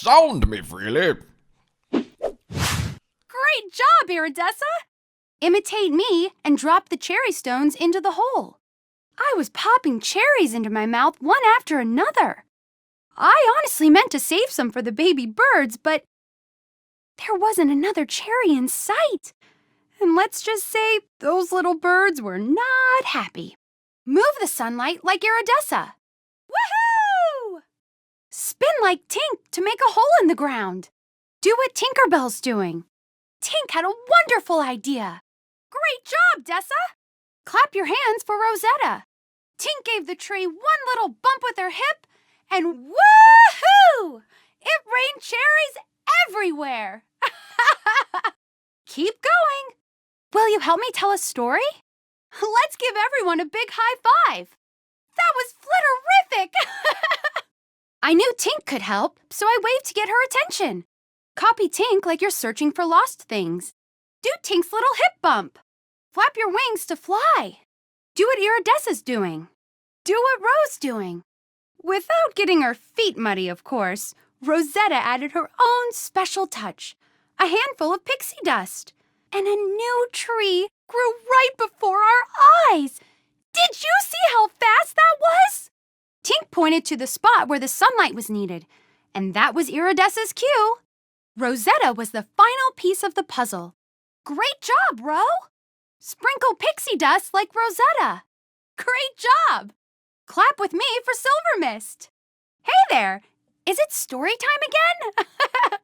Sound me freely. Great job, Iridessa! Imitate me and drop the cherry stones into the hole. I was popping cherries into my mouth one after another. I honestly meant to save some for the baby birds, but there wasn't another cherry in sight. And let's just say those little birds were not happy. Move the sunlight like Iridessa. Woohoo! Spin like Tink to make a hole in the ground. Do what Tinkerbell's doing. Tink had a wonderful idea. Great job, Dessa! Clap your hands for Rosetta. Tink gave the tree one little bump with her hip, and woohoo! It rained cherries everywhere. Keep going. Will you help me tell a story? Let's give everyone a big high five. That was flitterific! I knew Tink could help, so I waved to get her attention. Copy Tink like you're searching for lost things. Do Tink's little hip bump. Flap your wings to fly. Do what Iridessa's doing. Do what Ro's doing. Without getting her feet muddy, of course, Rosetta added her own special touch. A handful of pixie dust. And a new tree grew right before our eyes. Did you see how fast that was? Tink pointed to the spot where the sunlight was needed, and that was Iridessa's cue. Rosetta was the final piece of the puzzle. Great job, Ro! Sprinkle pixie dust like Rosetta. Great job! Clap with me for Silver Mist. Hey there! Is it story time again?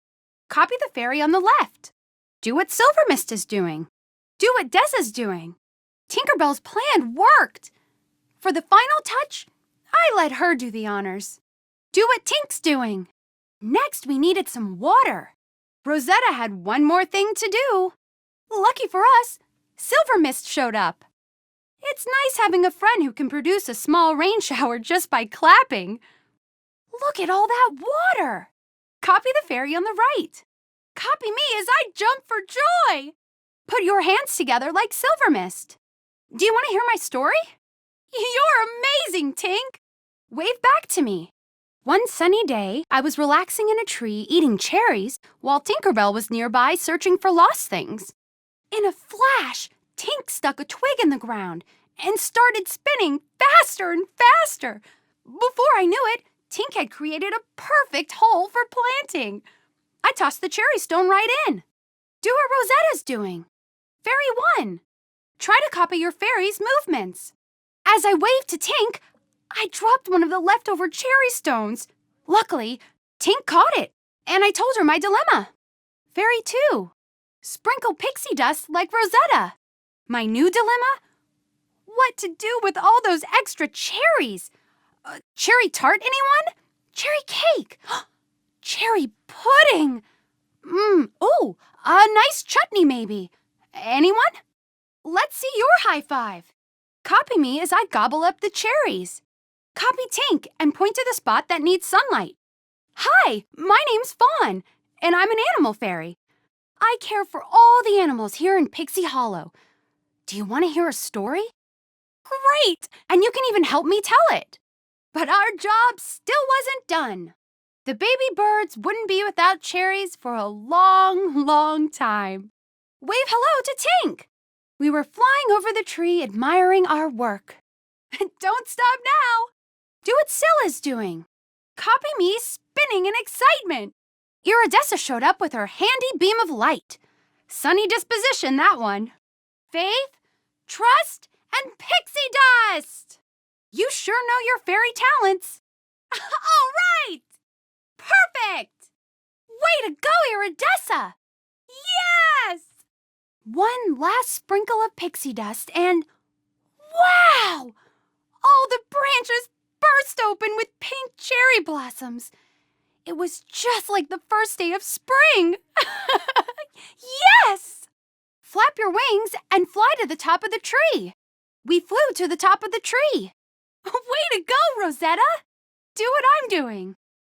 Copy the fairy on the left. Do what Silver Mist is doing. Do what Dessa's doing. Tinkerbell's plan worked. For the final touch, I let her do the honors. Do what Tink's doing. Next, we needed some water. Rosetta had one more thing to do. Lucky for us, Silver Mist showed up. It's nice having a friend who can produce a small rain shower just by clapping. Look at all that water. Copy the fairy on the right. Copy me as I jump for joy. Put your hands together like Silver Mist. Do you want to hear my story? You're amazing, Tink. Wave back to me. One sunny day, I was relaxing in a tree eating cherries while Tinkerbell was nearby searching for lost things. In a flash, Tink stuck a twig in the ground and started spinning faster and faster. Before I knew it, Tink had created a perfect hole for planting. I tossed the cherry stone right in. Do what Rosetta's doing. Fairy 1. Try to copy your fairy's movements. As I waved to Tink, I dropped one of the leftover cherry stones. Luckily, Tink caught it, and I told her my dilemma. Fairy 2. Sprinkle pixie dust like Rosetta. My new dilemma? What to do with all those extra cherries? Cherry tart, anyone? Cherry cake. Cherry pudding. Oh, a nice chutney maybe. Anyone? Let's see your high five. Copy me as I gobble up the cherries. Copy Tink and point to the spot that needs sunlight. Hi, my name's Fawn, and I'm an animal fairy. I care for all the animals here in Pixie Hollow. Do you want to hear a story? Great! And you can even help me tell it. But our job still wasn't done. The baby birds wouldn't be without cherries for a long, long time. Wave hello to Tink. We were flying over the tree admiring our work. Don't stop now. Do what Scylla's doing. Copy me spinning in excitement. Iridessa showed up with her handy beam of light. Sunny disposition, that one. Faith, trust, and pixie dust. You sure know your fairy talents. All right. Perfect. Way to go, Iridessa. Yes. One last sprinkle of pixie dust and wow! All the branches burst open with pink cherry blossoms. It was just like the first day of spring. Yes! Flap your wings and fly to the top of the tree. We flew to the top of the tree. Way to go, Rosetta! Do what I'm doing.